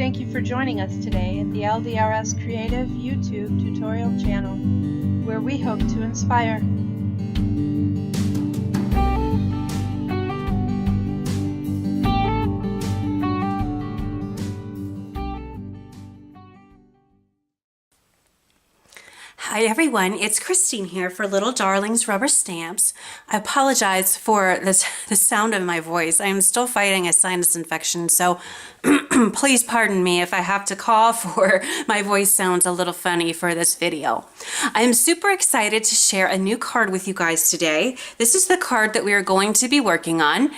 Thank you for joining us today at the LDRS Creative YouTube tutorial channel, where we hope to inspire. Hi everyone, it's Christine here for Little Darlings Rubber Stamps. I apologize for the sound of my voice. I am still fighting a sinus infection, so please pardon me if I have to cough or my voice sounds a little funny for this video. I am super excited to share a new card with you guys today. This is the card that we are going to be working on.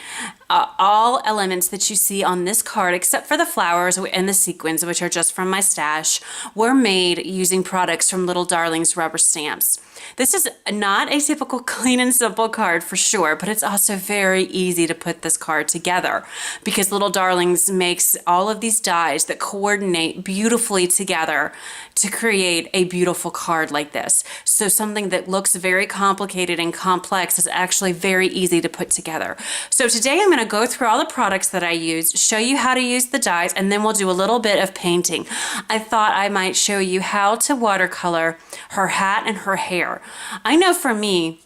All elements that you see on this card, except for the flowers and the sequins, which are just from my stash, were made using products from Little Darlings Rubber Stamps. This is not a typical clean and simple card for sure, but it's also very easy to put this card together because Little Darlings makes all of these dies that coordinate beautifully together to create a beautiful card like this. So something that looks very complicated and complex is actually very easy to put together. So today I'm going to go through all the products that I use, show you how to use the dies, and then we'll do a little bit of painting. I thought I might show you how to watercolor her hat and her hair. I know for me,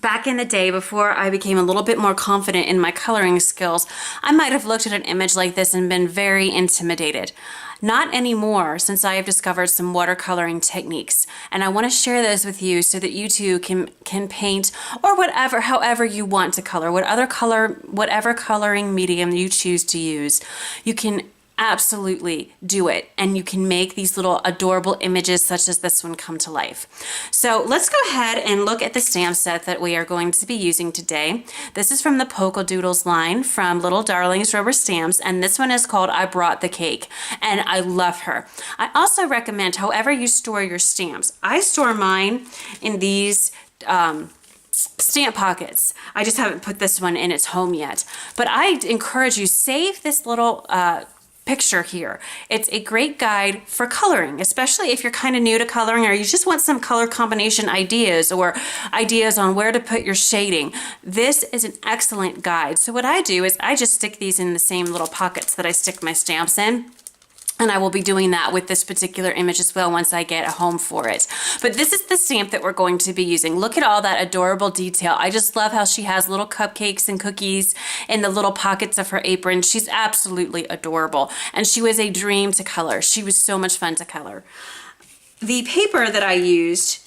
back in the day before I became a little bit more confident in my coloring skills, I might have looked at an image like this and been very intimidated. Not anymore, since I have discovered some watercoloring techniques, and I want to share those with you so that you too can paint or however you want to color, whatever coloring medium you choose to use. You can absolutely do it, and you can make these little adorable images such as this one come to life. So let's go ahead and look at the stamp set that we are going to be using today. This is from the Polkadoodles line from Little Darlings Rubber Stamps, and this one is called I Brought the Cake, and I love her. I also recommend however you store your stamps. I store mine in these stamp pockets. I just haven't put this one in its home yet, but I encourage you, save this little picture here. It's a great guide for coloring, especially if you're kind of new to coloring or you just want some color combination ideas or ideas on where to put your shading. This is an excellent guide. So what I do is I just stick these in the same little pockets that I stick my stamps in. And I will be doing that with this particular image as well once I get a home for it. But this is the stamp that we're going to be using. Look at all that adorable detail. I just love how she has little cupcakes and cookies in the little pockets of her apron. She's absolutely adorable. And she was a dream to color. She was so much fun to color. The paper that I used,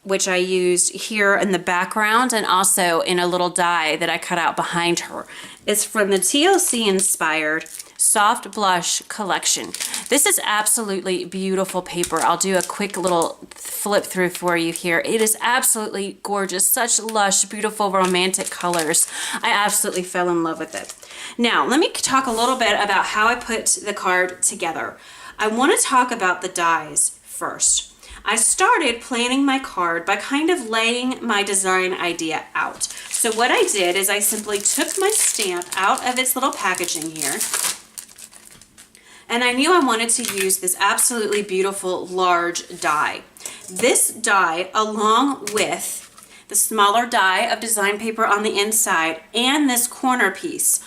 which I used here in the background and also in a little die that I cut out behind her, is from the TLC Inspired Soft Blush Collection. This is absolutely beautiful paper. I'll do a quick little flip through for you here. It is absolutely gorgeous. Such lush, beautiful, romantic colors. I absolutely fell in love with it. Now, let me talk a little bit about how I put the card together. I want to talk about the dies first. I started planning my card by kind of laying my design idea out. So what I did is I simply took my stamp out of its little packaging here, and I knew I wanted to use this absolutely beautiful large die. This die, along with the smaller die of design paper on the inside and this corner piece,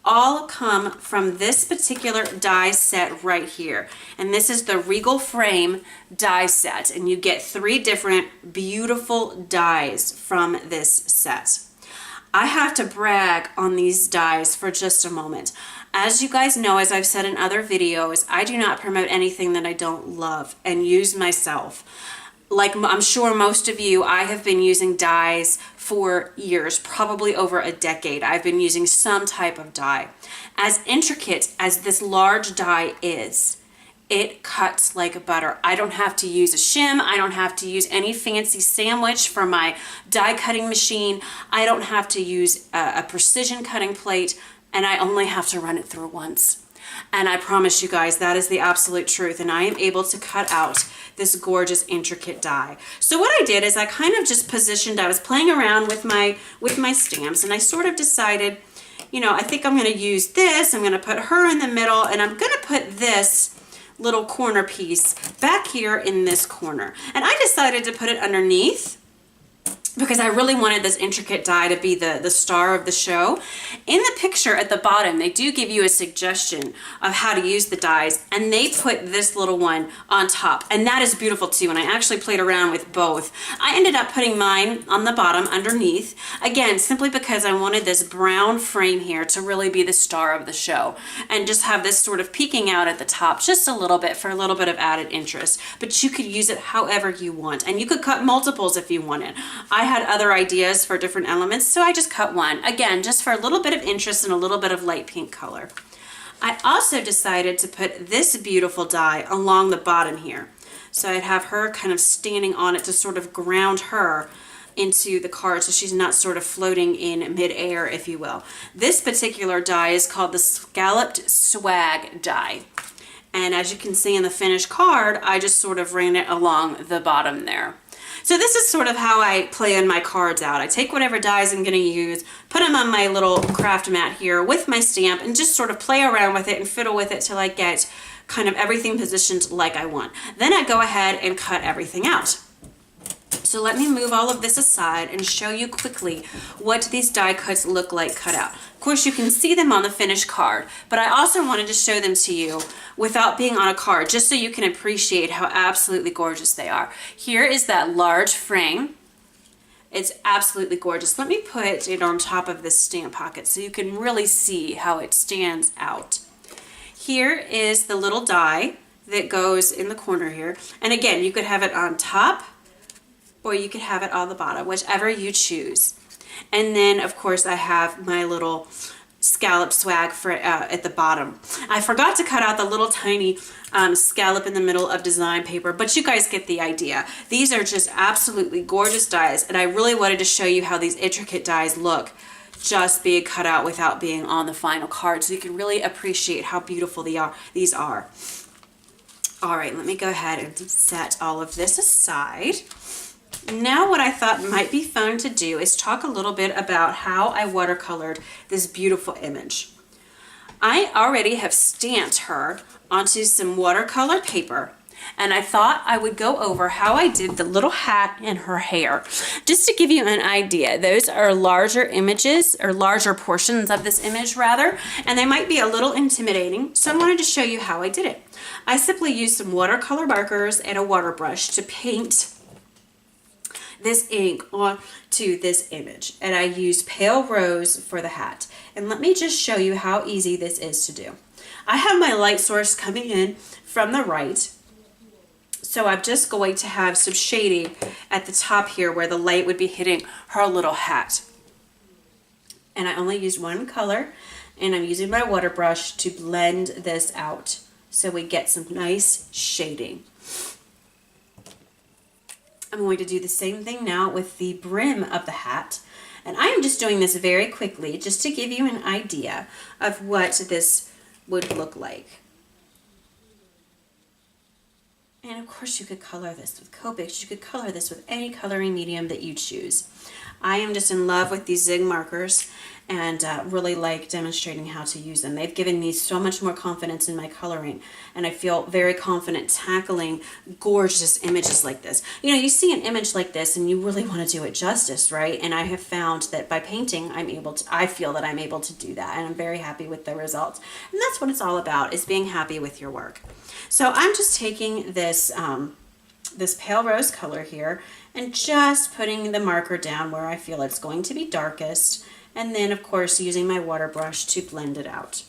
all come from this particular die set right here. And this is the Regal Frame die set, and you get 3 different beautiful dies from this set. I have to brag on these dies for just a moment. As you guys know, as I've said in other videos, I do not promote anything that I don't love and use myself. Like I'm sure most of you, I have been using dies for years, probably over a decade. I've been using some type of die. As intricate as this large die is, it cuts like butter. I don't have to use a shim. I don't have to use any fancy sandwich for my die cutting machine. I don't have to use a precision cutting plate, and I only have to run it through once. And I promise you guys, that is the absolute truth. And I am able to cut out this gorgeous, intricate die. So what I did is I kind of just positioned, I was playing around with my stamps, and I sort of decided, you know, I think I'm going to use this. I'm going to put her in the middle, and I'm going to put this little corner piece back here in this corner. And I decided to put it underneath because I really wanted this intricate die to be the star of the show. In the picture at the bottom, they do give you a suggestion of how to use the dies, and they put this little one on top, and that is beautiful too, and I actually played around with both. I ended up putting mine on the bottom underneath, again, simply because I wanted this brown frame here to really be the star of the show, and just have this sort of peeking out at the top just a little bit for a little bit of added interest. But you could use it however you want, and you could cut multiples if you wanted. I had other ideas for different elements, so I just cut one. Again, just for a little bit of interest and a little bit of light pink color. I also decided to put this beautiful die along the bottom here. So I'd have her kind of standing on it to sort of ground her into the card so she's not sort of floating in midair, if you will. This particular die is called the Scalloped Swag die. And as you can see in the finished card, I just sort of ran it along the bottom there. So this is sort of how I plan my cards out. I take whatever dies I'm going to use, put them on my little craft mat here with my stamp, and just sort of play around with it and fiddle with it till I get kind of everything positioned like I want. Then I go ahead and cut everything out. So let me move all of this aside and show you quickly what these die cuts look like cut out. Of course, you can see them on the finished card, but I also wanted to show them to you without being on a card, just so you can appreciate how absolutely gorgeous they are. Here is that large frame. It's absolutely gorgeous. Let me put it on top of this stamp pocket so you can really see how it stands out. Here is the little die that goes in the corner here. And again, you could have it on top, or you could have it on the bottom, whichever you choose. And then, of course, I have my little scallop swag for at the bottom. I forgot to cut out the little tiny scallop in the middle of design paper, but you guys get the idea. These are just absolutely gorgeous dies, and I really wanted to show you how these intricate dies look just being cut out without being on the final card, so you can really appreciate how beautiful these are. All right, let me go ahead and set all of this aside. Now what I thought might be fun to do is talk a little bit about how I watercolored this beautiful image. I already have stamped her onto some watercolor paper, and I thought I would go over how I did the little hat and her hair. Just to give you an idea, those are larger images, or larger portions of this image rather, and they might be a little intimidating, so I wanted to show you how I did it. I simply used some watercolor markers and a water brush to paint this ink onto this image, and I used pale rose for the hat. And let me just show you how easy this is to do. I have my light source coming in from the right, so I'm just going to have some shading at the top here where the light would be hitting her little hat. And I only used one color, and I'm using my water brush to blend this out so we get some nice shading. I'm going to do the same thing now with the brim of the hat, and I am just doing this very quickly just to give you an idea of what this would look like. And of course you could color this with Copics, you could color this with any coloring medium that you choose. I am just in love with these zig markers and really like demonstrating how to use them. They've given me so much more confidence in my coloring, and I feel very confident tackling gorgeous images like this. You know, you see an image like this and you really want to do it justice, right? And I have found that by painting, I feel that I'm able to do that, and I'm very happy with the results. And that's what it's all about, is being happy with your work. So I'm just taking this this pale rose color here and just putting the marker down where I feel it's going to be darkest, and then of course using my water brush to blend it out.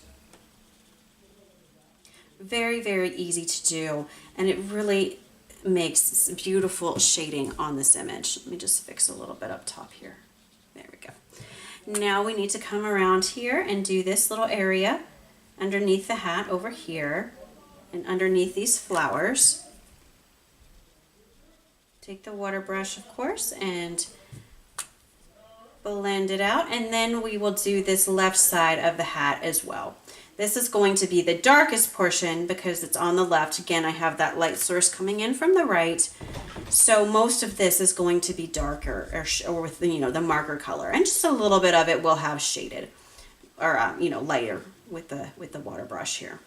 Very, very easy to do, and it really makes beautiful shading on this image. Let me just fix a little bit up top here. There we go. Now we need to come around here and do this little area underneath the hat over here and underneath these flowers. Take the water brush, of course, and blend it out, and then we will do this left side of the hat as well. This is going to be the darkest portion because it's on the left. Again, I have that light source coming in from the right, so most of this is going to be darker, or with the, the marker color, and just a little bit of it will have shaded, or lighter with the water brush here.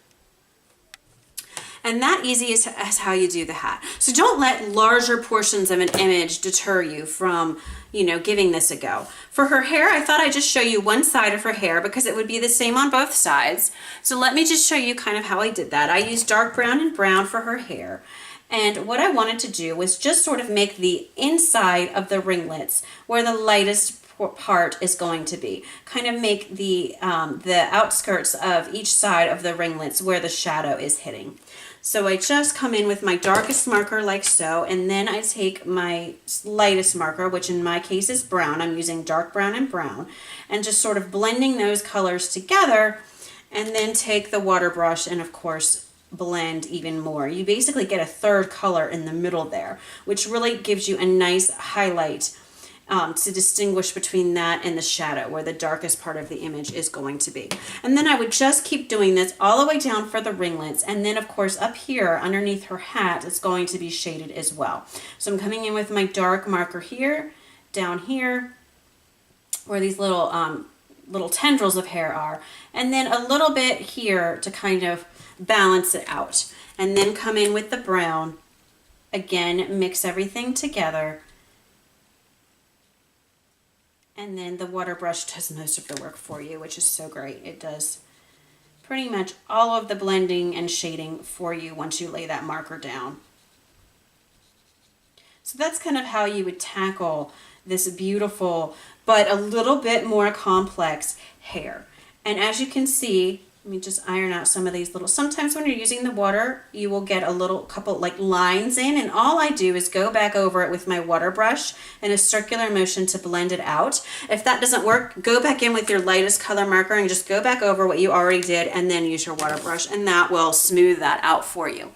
And that easy is how you do the hat. So don't let larger portions of an image deter you from, you know, giving this a go. For her hair, I thought I'd just show you one side of her hair because it would be the same on both sides. So let me just show you kind of how I did that. I used dark brown and brown for her hair. And what I wanted to do was just sort of make the inside of the ringlets where the lightest part is going to be. Kind of make the outskirts of each side of the ringlets where the shadow is hitting. So I just come in with my darkest marker like so, and then I take my lightest marker, which in my case is brown. I'm using dark brown and brown, and just sort of blending those colors together, and then take the water brush and of course blend even more. You basically get a third color in the middle there, which really gives you a nice highlight to distinguish between that and the shadow where the darkest part of the image is going to be. And then I would just keep doing this all the way down for the ringlets, and then of course up here underneath her hat it's going to be shaded as well. So I'm coming in with my dark marker here, down here where these little tendrils of hair are, and then a little bit here to kind of balance it out, and then come in with the brown again, mix everything together. And then the water brush does most of the work for you, which is so great. It does pretty much all of the blending and shading for you once you lay that marker down. So that's kind of how you would tackle this beautiful, but a little bit more complex hair. And as you can see, let me just iron out some of these little, sometimes when you're using the water, you will get a couple like lines in, and all I do is go back over it with my water brush in a circular motion to blend it out. If that doesn't work, go back in with your lightest color marker and just go back over what you already did and then use your water brush, and that will smooth that out for you.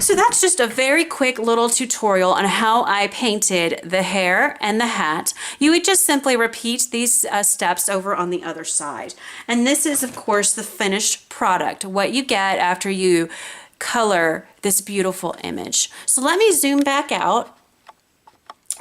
So that's just a very quick little tutorial on how I painted the hair and the hat. You would just simply repeat these steps over on the other side. And this is, of course, the finished product, what you get after you color this beautiful image. So let me zoom back out.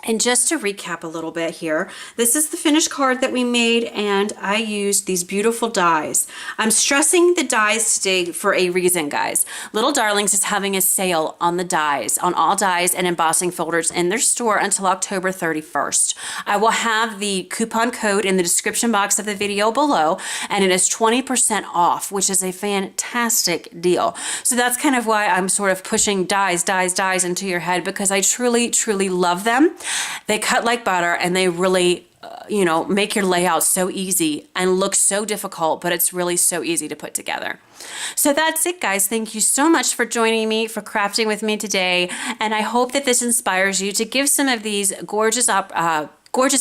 And just to recap a little bit here, this is the finished card that we made, and I used these beautiful dies. I'm stressing the dies today for a reason, guys. Little Darlings is having a sale on the dies, on all dies and embossing folders in their store until October 31st. I will have the coupon code in the description box of the video below, and it is 20% off, which is a fantastic deal. So that's kind of why I'm sort of pushing dies into your head, because I truly, truly love them. They cut like butter, and they really, you know, make your layout so easy and look so difficult, but it's really so easy to put together. So that's it, guys. Thank you so much for joining me, for crafting with me today, and I hope that this inspires you to give some of these gorgeous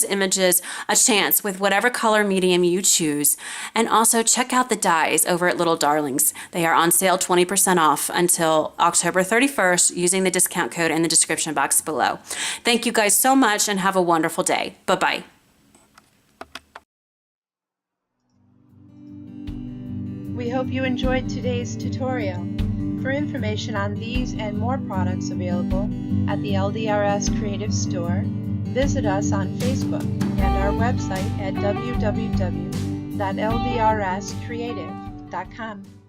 images a chance with whatever color medium you choose. And also check out the dies over at Little Darlings. They are on sale 20% off until October 31st using the discount code in the description box below. Thank you guys so much, and have a wonderful day. Bye-bye. We hope you enjoyed today's tutorial. For information on these and more products available at the LDRS Creative Store, visit us on Facebook and our website at www.ldrscreative.com.